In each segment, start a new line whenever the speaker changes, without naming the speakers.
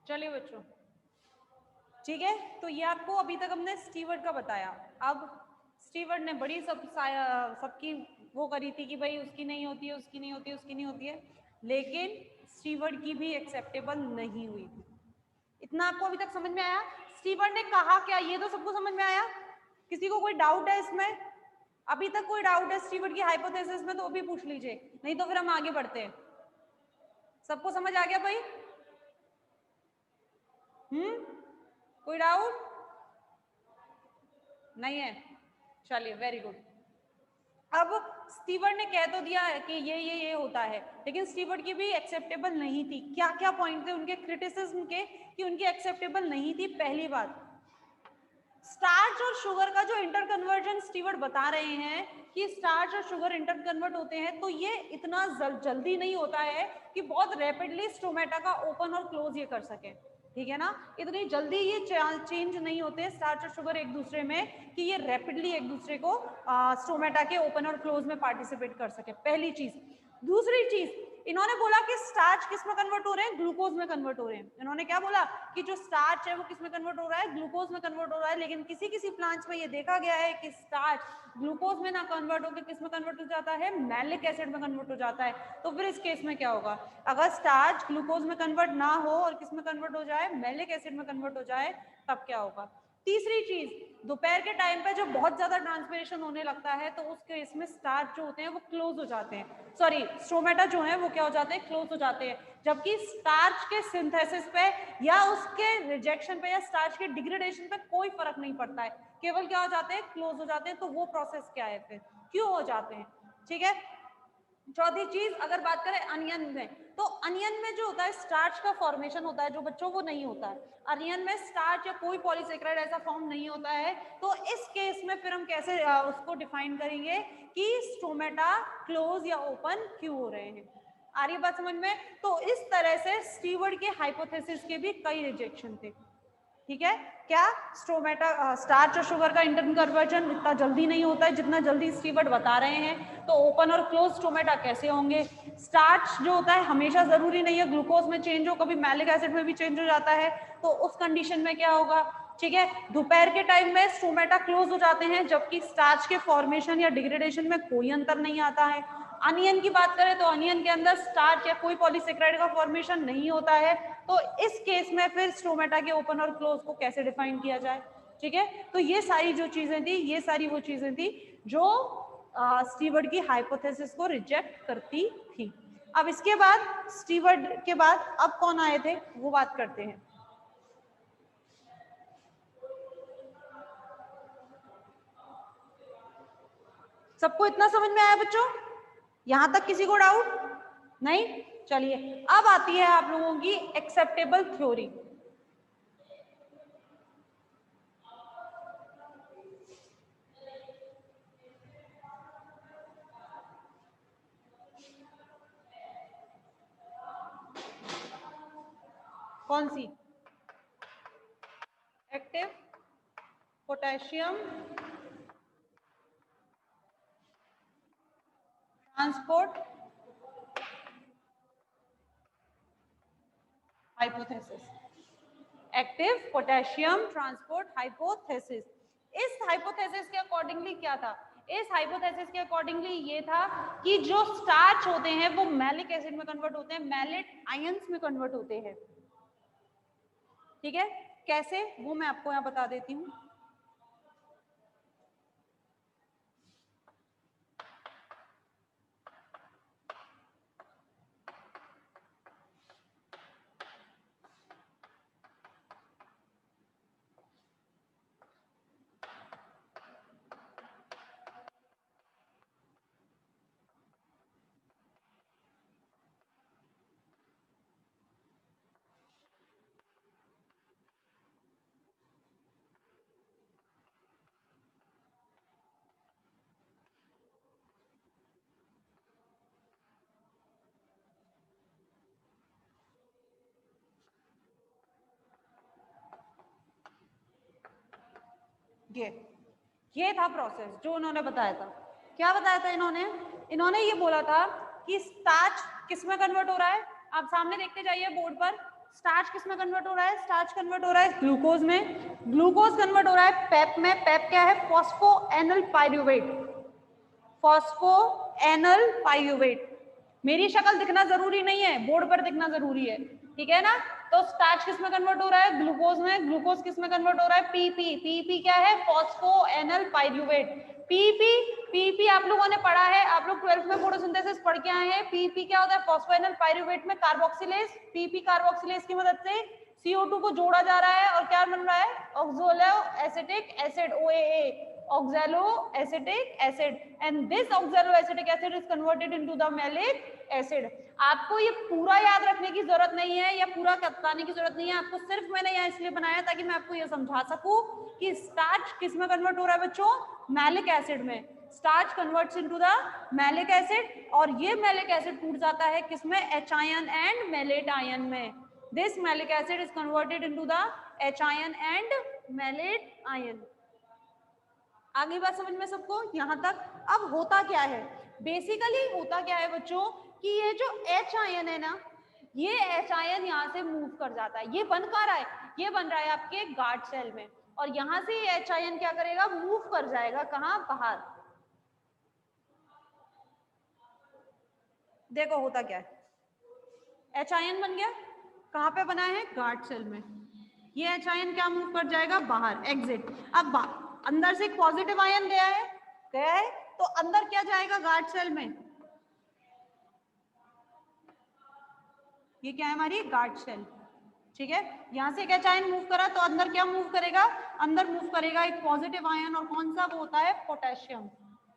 चलिए बच्चों, ठीक है। तो ये आपको अभी तक हमने स्टीवर्ड का बताया। अब स्टीवर्ड ने बड़ी सबकी वो करी थी कि भाई उसकी नहीं होती है, उसकी नहीं होती है, उसकी नहीं होती है, लेकिन स्टीवर्ड की भी एक्सेप्टेबल नहीं हुई थी। इतना आपको अभी तक समझ में आया? स्टीवर्ड ने कहा क्या, ये तो सबको समझ में आया? किसी को कोई डाउट है इसमें? अभी तक कोई डाउट है स्टीवर्ड की हाइपोथेसिस में तो अभी पूछ लीजिए, नहीं तो फिर हम आगे बढ़ते हैं। सबको समझ आ गया भाई? कोई डाउट नहीं है? चलिए, वेरी गुड। अब स्टीवर्ड ने कह तो दिया है कि ये होता है, लेकिन स्टीवर्ड की भी एक्सेप्टेबल नहीं थी। क्या क्या पॉइंट थे उनके क्रिटिसिज्म के कि उनकी एक्सेप्टेबल नहीं थी? पहली बात, स्टार्च और शुगर का जो इंटर कन्वर्जन स्टीवर्ड बता रहे हैं कि स्टार्च और शुगर इंटर कन्वर्ट होते हैं, तो ये इतना जल्दी नहीं होता है कि बहुत रैपिडली स्टोमेटा का ओपन और क्लोज ये कर सके, ठीक है ना? इतनी जल्दी ये चेंज नहीं होते स्टार्च और शुगर एक दूसरे में कि ये रैपिडली एक दूसरे को स्टोमेटा के ओपन और क्लोज में पार्टिसिपेट कर सके, पहली चीज। दूसरी चीज, इन्होंने बोला कि स्टार्च किस में कन्वर्ट हो रहे हैं? ग्लूकोज में कन्वर्ट हो रहे हैं। इन्होंने क्या बोला कि जो स्टार्च है वो किस में कन्वर्ट हो रहा है? ग्लूकोज में कन्वर्ट हो रहा है। लेकिन किसी किसी प्लांट्स में ये देखा गया है कि स्टार्च ग्लूकोज में ना कन्वर्ट होकर किस में कन्वर्ट हो जाता है? मैलिक एसिड में कन्वर्ट हो जाता है। तो फिर इस केस में क्या होगा? अगर स्टार्च ग्लूकोज में कन्वर्ट ना हो और किस में कन्वर्ट हो जाए? मैलिक एसिड में कन्वर्ट हो जाए, तब क्या होगा? तीसरी चीज, दोपहर के टाइम पे जब बहुत ज्यादा ट्रांसपिरेशन होने लगता है तो उस केस में स्टार्च जो होते हैं वो क्लोज हो जाते हैं, सॉरी स्टोमेटा जो है वो क्या हो जाते हैं? क्लोज हो जाते हैं। जबकि स्टार्च के सिंथेसिस पे या उसके रिजेक्शन पे या स्टार्च के डिग्रेडेशन पे कोई फर्क नहीं पड़ता है, केवल क्या हो जाते हैं? क्लोज हो जाते हैं। तो वो प्रोसेस क्या है, फिर क्यों हो जाते हैं? ठीक है। चौथी चीज, अगर बात करें अनियन में, तो अनियन में जो होता है स्टार्च का फॉर्मेशन होता है जो बच्चों वो नहीं होता है। अनियन में स्टार्च या कोई पॉलीसेकेराइड ऐसा फॉर्म नहीं होता है। तो इस केस में फिर हम कैसे उसको डिफाइन करेंगे कि स्टोमेटा क्लोज या ओपन क्यों हो रहे हैं? आ रही बात समझ में? तो इस तरह से स्टीवर्ड के हाइपोथेसिस के भी कई रिजेक्शन थे, ठीक है। क्या स्टोमेटा स्टार्च और शुगर का इंटर कन्वर्जन इतना जल्दी नहीं होता है जितना जल्दी स्टीवर्ड बता रहे हैं। तो ओपन और क्लोज स्टोमेटा कैसे होंगे? स्टार्च जो होता है हमेशा जरूरी नहीं है ग्लूकोज में चेंज हो, कभी मैलिक एसिड में भी चेंज हो जाता है। तो उस कंडीशन में क्या होगा? ठीक है, दोपहर के टाइम में स्टोमेटा क्लोज हो जाते हैं, जबकि स्टार्च के फॉर्मेशन या डिग्रेडेशन में कोई अंतर नहीं आता है। अनियन की बात करें तो अनियन के अंदर स्टार्च या कोई पॉलीसेकेराइड का फॉर्मेशन नहीं होता है। तो इस केस में फिर स्टोमेटा के ओपन और क्लोज को कैसे डिफाइन किया जाए? ठीक है, तो ये सारी जो चीजें थी, ये सारी वो चीजें थी जो स्टीवर्ड की हाइपोथेसिस को रिजेक्ट करती थी। अब इसके बाद स्टीवर्ड के बाद अब कौन आए थे वो बात करते हैं। सबको इतना समझ में आया बच्चों? यहां तक किसी को डाउट नहीं? चलिए, अब आती है आप लोगों की एक्सेप्टेबल थ्योरी। कौन सी? Active potassium transport hypothesis. Active potassium transport hypothesis. इस हाइपोथेसिस के अकॉर्डिंगली क्या था? इस हाइपोथेसिस के अकॉर्डिंगली ये था कि जो स्टार्च होते हैं वो मैलिक एसिड में कन्वर्ट होते हैं, मैलेट आयंस में कन्वर्ट होते हैं। ठीक है, कैसे वो मैं आपको यहां बता देती हूं। ये था प्रोसेस जो उन्होंने बताया था। क्या बताया था इन्होंने? इन्होंने ये बोला था कि स्टार्च किस में कन्वर्ट हो रहा है? आप सामने देखते जाइए बोर्ड पर, स्टार्च किस में कन्वर्ट हो रहा है, स्टार्च कन्वर्ट हो रहा है ग्लूकोज में, ग्लूकोज कन्वर्ट हो रहा है पेप में, पेप क्या है, फॉस्फोएनल पायरूवेट, फॉस्फोएनल पायरूवेट। मेरी शक्ल दिखना जरूरी नहीं है, बोर्ड पर दिखना जरूरी है, ठीक है ना। तो स्टार्च किस में कन्वर्ट हो रहा है, ग्लूकोज में, ग्लूकोज किस में कन्वर्ट हो रहा है, पीपी, पीपी क्या है, फॉस्फोएनल पायरूवेट। पीपी, पीपी आप लोगों ने पढ़ा है, आप लोग 12th में फोटोसिंथेसिस पढ़ के आए हैं। पीपी क्या होता है, फॉस्फोएनल पायरूवेट में कार्बोक्सिलेज, पीपी कार्बोक्सिलेज की मदद से CO2 को जोड़ा जा रहा है और क्या बन रहा है, oxaloacetic acid, OAA, oxaloacetic acid, and this oxaloacetic acid is converted into the malic acid। आपको ये पूरा याद रखने की जरूरत नहीं है या पूरा बताने की जरूरत नहीं है, आपको सिर्फ मैंने यहाँ इसलिए बनाया ताकि मैं आपको ये समझा सकूं कि स्टार्च किस में कन्वर्ट हो रहा है बच्चों, मैलिक एसिड में। Starch converts into the malic acid और ये मैलिक एसिड टूट जाता है किसमें, H ion and malate ion में। This malic acid is converted into the H ion and malate ion. आगे बात समझ में सबको यहाँ तक। अब होता क्या है, बेसिकली होता क्या है बच्चों कि ये जो H आयन है ना, ये H आयन यहाँ से मूव कर जाता है। ये बन कहाँ रहा है, ये बन रहा है आपके गार्ड सेल में, और यहाँ से ये H आयन क्या करेगा, मूव कर जाएगा कहाँ, बाहर। देखो होता क्या है, H आयन बन गया, कहाँ पे बना है, गार्ड सेल में। ये H आयन क्या मूव कर जाएगा, बाहर, एग्जिट। अब अंदर से एक पॉजिटिव आयन गया है, तो अंदर क्या जाएगा, गार्ड सेल में, ये क्या है हमारी गार्ड सेल, ठीक है। यहाँ से क्या आयन मूव करा तो अंदर क्या मूव करेगा, अंदर मूव करेगा एक पॉजिटिव आयन, और कौन सा, वो होता है पोटेशियम।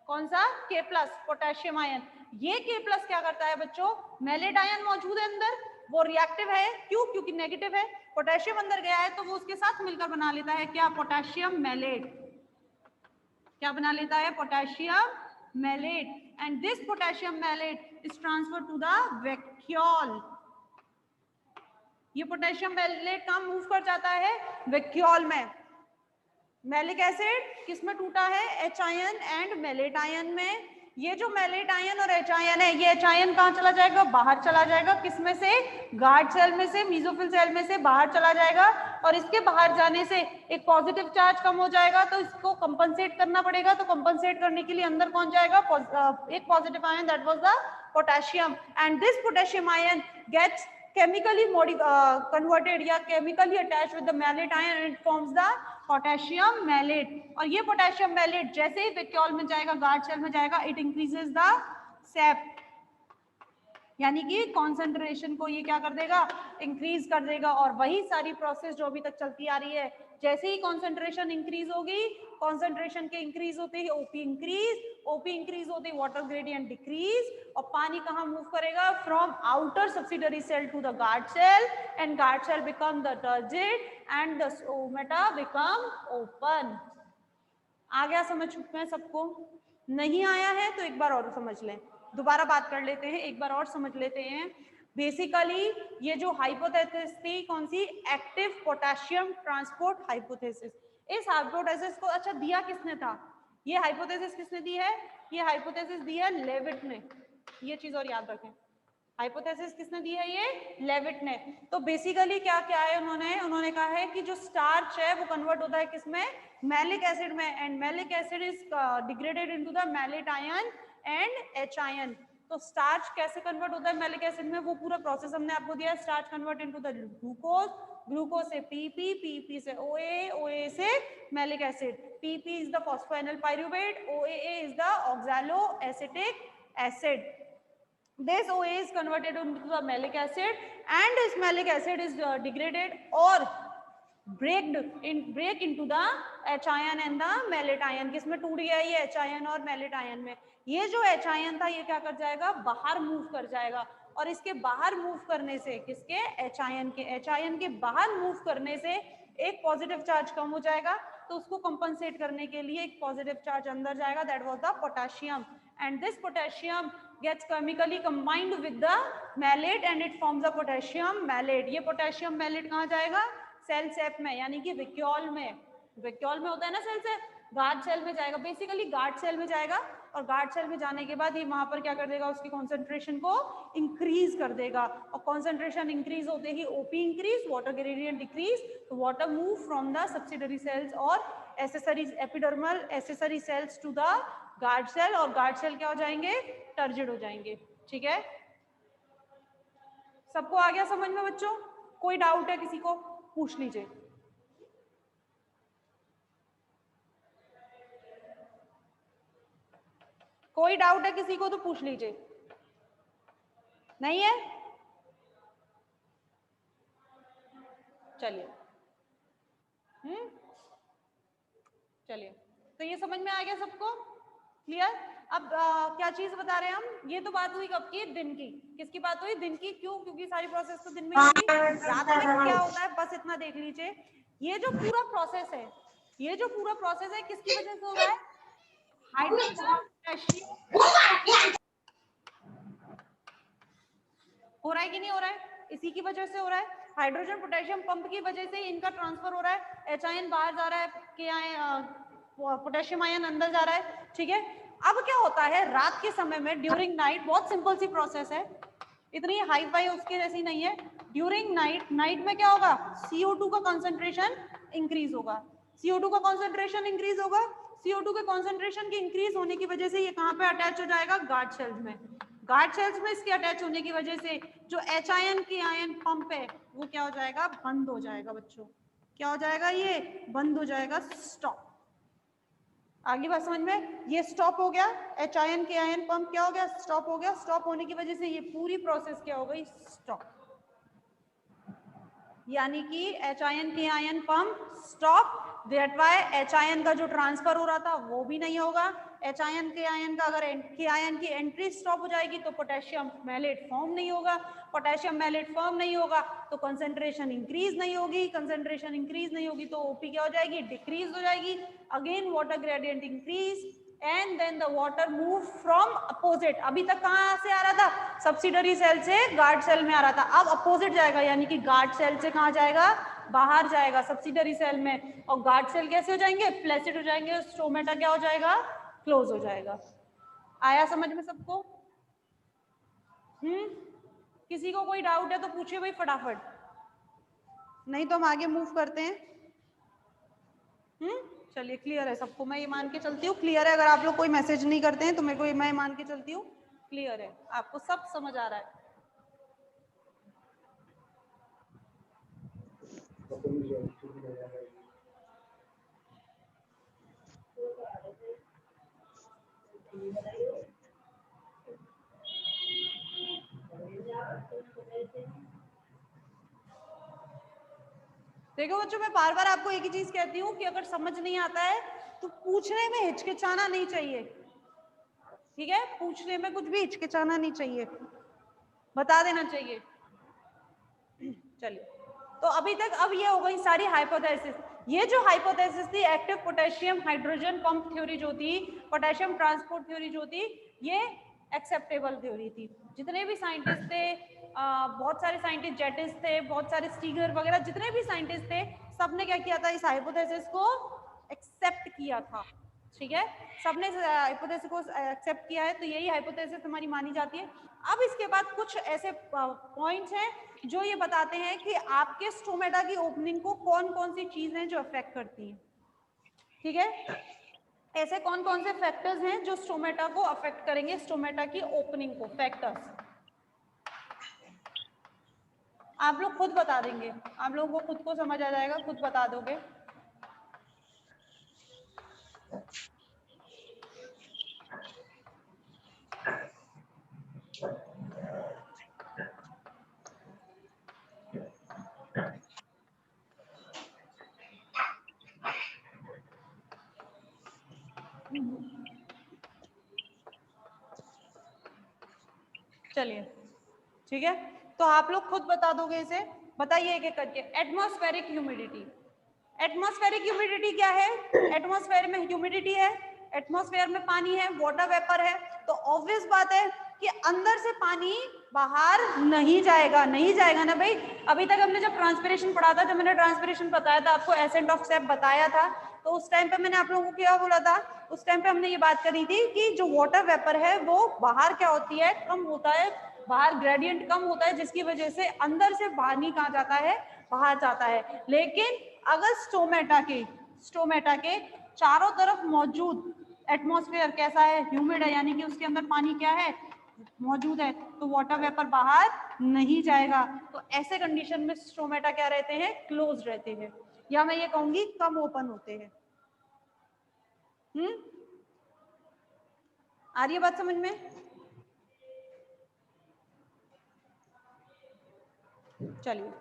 कौन सा, K+, पोटेशियम आयन। ये K+ क्या करता है बच्चों, मैलेट आयन मौजूद है अंदर, वो रिएक्टिव है, क्यों, क्योंकि नेगेटिव है। पोटेशियम अंदर गया है तो वो उसके साथ मिलकर बना लेता है क्या, पोटेशियम मैलेट। क्या बना लेता है, potassium malate, and this potassium malate is transfer to the vacuole. ये पोटेशियम मैलेट कहाँ मूव कर जाता है, वैक्यूल में। मैलिक एसिड किस में टूटा है, H ion and malate ion में। ये जो मैलेट आयन और H आयन है, ये H आयन कहाँ चला जाएगा, बाहर चला जाएगा, किसमें से, गार्ड सेल में से, मेसोफिल सेल में से बाहर चला जाएगा, और इसके बाहर जाने से एक पॉजिटिव चार्ज कम हो जाएगा, तो इसको कंपनसेट करना पड़ेगा। तो कंपनसेट करने के लिए अंदर कौन जाएगा, एक positive ion, that was the potassium, and this potassium ion gets chemically converted या chemically attached with the malate ion and it forms the potassium malate। और ये potassium malate जैसे ही वैक्यूल में जाएगा, गार्ड सेल में जाएगा, it increases the sap, यानी कि कॉन्सेंट्रेशन को ये क्या कर देगा, इंक्रीज कर देगा। और वही सारी प्रोसेस जो अभी तक चलती आ रही है, जैसे ही कॉन्सेंट्रेशन इंक्रीज होगी, कॉन्सेंट्रेशन के इंक्रीज होते ही ओपी इंक्रीज होते ही वाटर ग्रेडियंट डिक्रीज, और पानी कहाँ मूव करेगा, from outer subsidiary cell to the guard cell, and guard cell become the turgid and the stomata become open. आ गया समझ में सबको, नहीं आया है तो एक बार और समझ लें, दोबारा बात कर लेते हैं, एक बार और समझ लेते हैं। बेसिकली ये जो हाइपोथेसिस थी कौन सी, एक्टिव पोटेशियम ट्रांसपोर्ट हाइपोथेसिस। इस हाइपोथेसिस को अच्छा दिया किसने था, ये हाइपोथेसिस किसने दी है, ये हाइपोथेसिस दी है लेविट ने। ये चीज और याद रखें, हाइपोथेसिस किसने दी है, ये लेविट ने। तो बेसिकली क्या क्या है, उन्होंने कहा है कि जो स्टार्च है वो कन्वर्ट होता है किसमें, मैलिक एसिड में, and maleic acid is degraded into the mallet ion and H ion. तो स्टार्च कैसे कन्वर्ट होता है मैलिक एसिड में, वो पूरा प्रोसेस हमने आपको दिया। Starch convert into the glucose, glucose से PP, PP से OA, OA से मैलिक एसिड, PP is the phosphoenolpyruvate, OAA is the oxaloacetic acid. This OA is converted into the malic acid, and this malic acid is degraded or break into the H ion and the malate ion। किसमें टूट गया ये H ion और malate ion में। ये जो H ion था ये क्या कर जाएगा, बाहर मूव कर जाएगा, और इसके बाहर मूव करने से, किसके, H ion के बाहर मूव करने से एक पॉजिटिव चार्ज कम हो जाएगा, तो उसको कंपनसेट करने के लिए एक पॉजिटिव चार्ज अंदर जाएगा, that was the potassium, and this potassium gets chemically combined with the malate and it forms the potassium malate। ये potassium malate कहाँ जाएगा, सेल सेप में, यानी कि वैक्यूल में। वैक्यूल में होता है ना सेल सेप, गार्ड सेल में जाएगा, बेसिकली गार्ड सेल में जाएगा, और गार्ड सेल में जाने के बाद ये वहां पर क्या कर देगा, उसकी कॉन्सेंट्रेशन को इंक्रीज कर देगा, और कॉन्सेंट्रेशन इंक्रीज होते ही OP increase, water gradient decrease, तो water move from the subsidiary cells और accessory epidermal accessory cells to the guard cell, और गार्ड सेल क्या हो जाएंगे, टर्जिड हो जाएंगे। ठीक है, सबको आ गया समझ में बच्चों? कोई डाउट है किसी को, पूछ लीजिए। कोई डाउट है किसी को तो पूछ लीजिए। नहीं है? चलिए, चलिए, तो ये समझ में आ गया सबको? क्लियर? अब क्या चीज बता रहे हैं हम, ये तो बात हुई कब की, दिन की। किसकी बात हुई? दिन की। क्यों? क्योंकि सारी प्रोसेस तो दिन में होगी। रात में क्या होता है बस इतना देख लीजिए, ये जो पूरा प्रोसेस है, ये जो पूरा प्रोसेस है किसकी वजह से हो रहा है? हाइड्रोजन पोटेशियम हो रहा है कि नहीं हो रहा है? इसी की वजह से हो रहा है, हाइड्रोजन पोटेशियम पंप की वजह से इनका ट्रांसफर हो रहा है, एच आयन बाहर जा रहा है, के पोटेशियम आयन अंदर जा रहा है। ठीक है, अब क्या होता है रात के समय में ड्यूरिंग नाइट, बहुत सिंपल सी प्रोसेस है, इतनी हाई फाई उसकी जैसी नहीं है। ड्यूरिंग नाइट में क्या होगा, CO2 का कॉन्सेंट्रेशन इंक्रीज होगा, CO2 का कॉन्सेंट्रेशन इंक्रीज होगा, CO2 के कॉन्सेंट्रेशन के इंक्रीज होने की वजह से ये कहाँ पे अटैच हो जाएगा, गार्ड सेल्स में। गार्ड सेल्स में इसके अटैच होने की वजह से जो एच आयन की आयन पंप है वो क्या हो जाएगा, बंद हो जाएगा बच्चों। क्या हो जाएगा, ये बंद हो जाएगा, स्टॉप। आगे बात समझ में? ये स्टॉप हो गया, एच आयन के आयन पंप क्या हो गया, स्टॉप हो गया। स्टॉप होने की वजह से ये पूरी प्रोसेस क्या हो गई, स्टॉप। यानी कि एच आयन के ion pump stop, that why H ion का जो ट्रांसफर हो रहा था वो भी नहीं होगा। एच आयन के आयन का अगर के आयन की एंट्री स्टॉप हो जाएगी तो पोटेशियम मैलेट फॉर्म नहीं होगा, पोटेशियम मैलेट फॉर्म नहीं होगा तो कंसंट्रेशन इंक्रीज नहीं होगी, कंसंट्रेशन इंक्रीज नहीं होगी तो ओपी क्या हो जाएगी, डिक्रीज हो जाएगी। Again water gradient increase and then the water move from opposite. अभी तक कहां से आ रहा था, सब्सिडरी सेल से गार्ड सेल में आ रहा था, अब अपोजिट जाएगा, यानी कि गार्ड सेल से कहां जाएगा, बाहर जाएगा सब्सिडरी सेल में। और गार्ड सेल कैसे हो जाएंगे, फ्लैसिड हो जाएंगे, स्टोमेटा क्या हो जाएगा, क्लोज हो जाएगा। आया समझ में सबको? किसी को कोई डाउट है तो पूछिए भाई फटाफट, नहीं तो हम आगे मूव करते हैं। चलिए, क्लियर है सबको? मैं ये मान के चलती हूँ क्लियर है। अगर आप लोग कोई मैसेज नहीं करते हैं तो मेरे को मैं मान के चलती हूँ क्लियर है, आपको सब समझ आ रहा है। देखो बच्चों, मैं बार बार आपको एक ही चीज कहती हूँ कि अगर समझ नहीं आता है तो पूछने में हिचकिचाना नहीं चाहिए। ठीक है, पूछने में कुछ भी हिचकिचाना नहीं चाहिए, बता देना चाहिए। चलिए, तो अभी तक अब ये हो गई सारी हाइपोथेसिस। ये जो हाइपोथेसिस थी, active potassium hydrogen pump theory जो थी, पोटेशियम ट्रांसपोर्ट थ्योरी जो थी, ये एक्सेप्टेबल थ्योरी थी। जितने भी साइंटिस्ट थे, बहुत सारे साइंटिस्ट, जेटिस थे, बहुत सारे स्टीगर वगैरह, जितने भी साइंटिस्ट थे, सबने क्या किया था, इस हाइपोथेसिस को एक्सेप्ट किया था। ठीक है, सबने हाइपोथेसिस को एक्सेप्ट किया है, तो यही हाइपोथेसिस हमारी मानी जाती है। अब इसके बाद कुछ ऐसे पॉइंट्स हैं जो ये बताते हैं कि आपके स्टोमेटा की ओपनिंग को कौन कौन सी चीजें जो अफेक्ट करती हैं। ठीक है, ऐसे कौन कौन से फैक्टर्स हैं जो स्टोमेटा को अफेक्ट करेंगे, स्टोमेटा की ओपनिंग को, फैक्टर्स आप लोग खुद बता देंगे, आप लोगों को खुद को समझ आ जाएगा, खुद बता दोगे। चलिए, ठीक है, तो आप लोग खुद बता दोगे इसे, बताइए एक एक करके। एटमॉस्फेरिक ह्यूमिडिटी, एटमॉस्फेरिक ह्यूमिडिटी क्या है? एटमॉस्फेयर में ह्यूमिडिटी है, एटमॉस्फेयर में पानी है, वाटर वेपर है, तो ऑब्वियस बात है कि अंदर से पानी बाहर नहीं जाएगा, नहीं जाएगा ना भाई। अभी तक हमने जब ट्रांसपिरेशन पढ़ा था, जब मैंने ट्रांसपिरेशन बताया था आपको, एसेंट ऑफ सेप बताया था, तो तो उस टाइम पे मैंने आप लोगों को क्या बोला था, उस टाइम पे हमने ये बात करी थी कि जो वाटर वेपर है वो बाहर क्या होती है, कम होता है, बाहर ग्रेडियंट कम होता है, जिसकी वजह से अंदर से पानी कहाँ जाता है, बाहर जाता है। लेकिन अगर स्टोमेटा के चारों तरफ मौजूद एटमॉस्फेयर कैसा है, ह्यूमिड है, यानी कि उसके अंदर पानी क्या है, मौजूद है, तो वाटर वेपर बाहर नहीं जाएगा। तो ऐसे कंडीशन में स्टोमेटा क्या रहते हैं, क्लोज रहते हैं, या मैं ये कहूंगी कम ओपन होते हैं। आ रही है बात समझ में? चलिए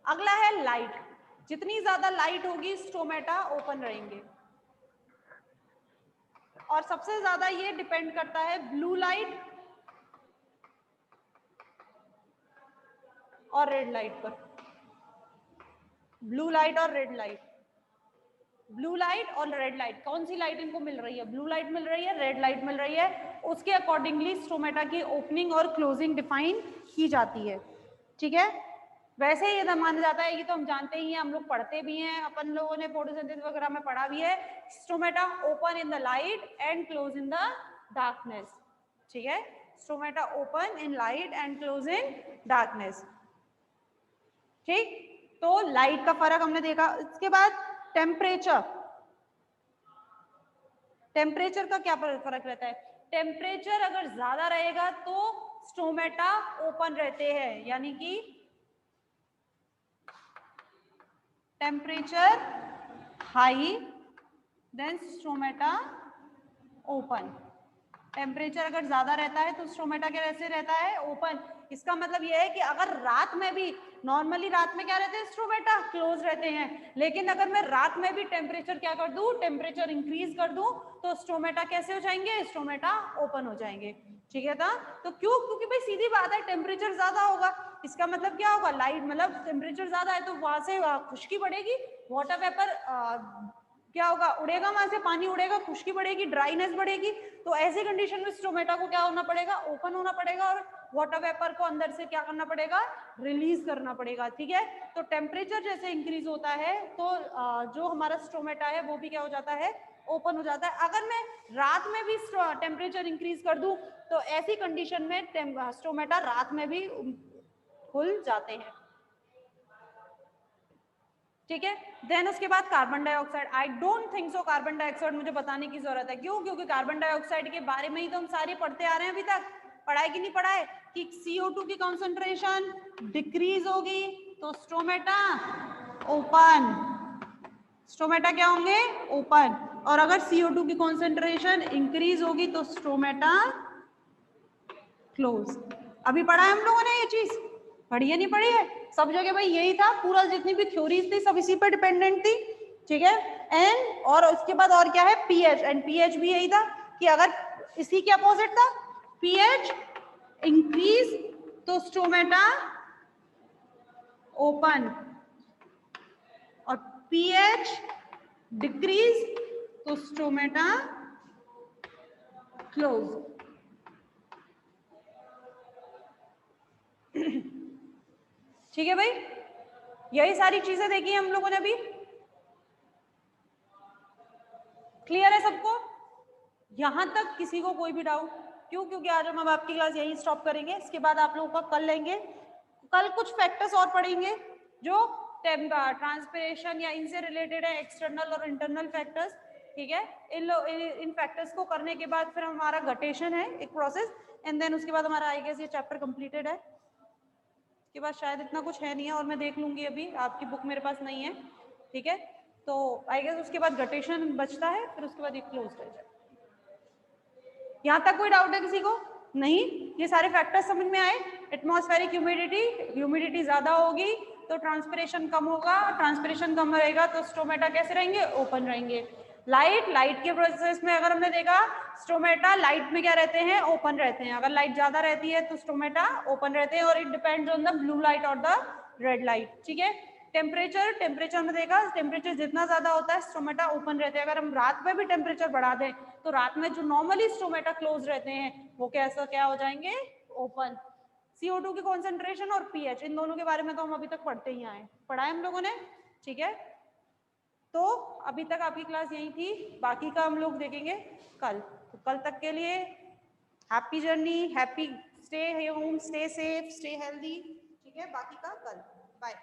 अगला है लाइट। जितनी ज्यादा लाइट होगी स्टोमेटा ओपन रहेंगे, और सबसे ज्यादा ये डिपेंड करता है ब्लू लाइट और रेड लाइट पर। ब्लू लाइट और रेड लाइट, ब्लू लाइट और रेड लाइट, कौन सी लाइट इनको मिल रही है, ब्लू लाइट मिल रही है, रेड लाइट मिल रही है, उसके अकॉर्डिंगली स्टोमेटा की ओपनिंग और क्लोजिंग डिफाइन की जाती है। ठीक है, वैसे ही ये माना जाता है, ये तो हम जानते ही हैं, हम लोग पढ़ते भी हैं, अपन लोगों ने फोटोसिंथेसिस वगैरह में पढ़ा भी है, stomata open in the light and close in the darkness. ठीक है, stomata open in light and close in darkness. ठीक, तो लाइट का फर्क हमने देखा। इसके बाद टेम्परेचर, टेम्परेचर का क्या फर्क रहता है, टेम्परेचर अगर ज्यादा रहेगा तो स्टोमेटा ओपन रहते हैं, यानी कि temperature high then stomata open. Temperature अगर ज्यादा रहता है तो स्टोमेटा कैसे रहता है, ओपन। इसका मतलब यह है कि अगर रात में भी, नॉर्मली रात में क्या रहते हैं, स्टोमेटा क्लोज रहते हैं, लेकिन अगर मैं रात में भी टेम्परेचर क्या कर दूं, टेम्परेचर इंक्रीज कर दूं, तो स्टोमेटा कैसे हो जाएंगे, स्टोमेटा ओपन हो जाएंगे। ठीक है ना, तो क्यों, क्योंकि भाई सीधी बात है, टेम्परेचर ज्यादा होगा, इसका मतलब क्या होगा, लाइट मतलब टेम्परेचर ज्यादा है तो वहां से खुश्की बढ़ेगी, वाटर वेपर क्या होगा, उड़ेगा, वहां से पानी उड़ेगा, खुश्की बढ़ेगी, ड्राइनेस बढ़ेगी। तो ऐसी कंडीशन में स्टोमेटा को क्या होना पड़ेगा, ओपन होना पड़ेगा, और वाटर वेपर को अंदर से क्या करना पड़ेगा, रिलीज करना पड़ेगा। ठीक है, तो टेम्परेचर जैसे इंक्रीज होता है तो जो हमारा स्टोमेटा है वो भी क्या हो जाता है, ओपन हो जाता है। अगर मैं रात में भी टेम्परेचर इंक्रीज कर दूं तो ऐसी कंडीशन में स्टोमेटा रात में भी खुल जाते हैं। ठीक है, देन उसके बाद carbon dioxide. I don't think so carbon dioxide मुझे बताने की जरूरत है, क्यों, क्योंकि कार्बन डाइऑक्साइड के बारे में ही तो हम सारे पढ़ते आ रहे हैं, अभी तक पढ़ा है कि नहीं पढ़ा है, कि CO2 की कॉन्सेंट्रेशन डिक्रीज होगी तो स्टोमेटा ओपन, स्टोमेटा क्या होंगे, ओपन, और अगर CO2 की कॉन्सेंट्रेशन इंक्रीज होगी तो स्टोमेटा क्लोज। अभी पढ़ा है हम लोगों ने ये चीज, पढ़ी है नहीं पढ़ी है, सब जगह भाई यही था, पूरा जितनी भी थ्योरीज थी सब इसी पर डिपेंडेंट थी। ठीक है, एन और उसके बाद और क्या है, पीएच, एंड पीएच भी यही था कि अगर इसी के अपोजिट था, पीएच इंक्रीज तो स्टोमेटा ओपन, और पीएच डिक्रीज तो स्टोमेटा क्लोज। ठीक है भाई, यही सारी चीजें देखी हम लोगों ने अभी, क्लियर है सबको, यहां तक किसी को कोई भी डाउट? क्यों, क्योंकि आज हम आपकी क्लास यही स्टॉप करेंगे, इसके बाद आप लोगों का कल लेंगे, कल कुछ फैक्टर्स और पढ़ेंगे जो ट्रांसपिरेशन या इनसे रिलेटेड है, एक्सटर्नल और इंटरनल फैक्टर्स। ठीक है, इन फैक्टर्स को करने के बाद फिर हमारा गटेशन है एक प्रोसेस, एंड देन उसके बाद हमारा आई गेस ये चैप्टर कंप्लीटेड है। इसके बाद शायद इतना कुछ है नहीं है, और मैं देख लूंगी, अभी आपकी बुक मेरे पास नहीं है। ठीक है, तो आई गेस उसके बाद गटेशन बचता है, फिर उसके बाद ये क्लोज रह जाए। यहाँ तक कोई डाउट है किसी को? नहीं, ये सारे फैक्टर्स समझ में आए। एटमॉस्फेरिक ह्यूमिडिटी, ह्यूमिडिटी ज्यादा होगी तो ट्रांसपिरेशन कम होगा, ट्रांसपिरेशन कम रहेगा तो स्टोमेटा कैसे रहेंगे, ओपन रहेंगे। लाइट, लाइट के प्रोसेस में अगर हमने देखा, स्टोमेटा लाइट में क्या रहते हैं, ओपन रहते हैं। अगर लाइट ज्यादा रहती है तो स्टोमेटा ओपन रहते हैं, और it depends on the blue light और द रेड लाइट। ठीक है, टेम्परेचर, टेम्परेचर में देखा, टेम्परेचर जितना ज्यादा होता है स्टोमेटा ओपन रहते हैं। अगर हम रात में भी टेम्परेचर बढ़ा दें तो रात में जो नॉर्मली स्टोमेटा क्लोज रहते हैं वो कैसा क्या हो जाएंगे, ओपन। CO2 की कॉन्सेंट्रेशन और पीएच, इन दोनों के बारे में तो हम अभी तक पढ़ते ही आए, पढ़ा है हम लोगों ने। ठीक है, तो अभी तक आपकी क्लास यही थी, बाकी का हम लोग देखेंगे कल। तो कल तक के लिए happy journey, happy stay home, stay safe, stay healthy, ठीक है, बाकी का कल। बाय।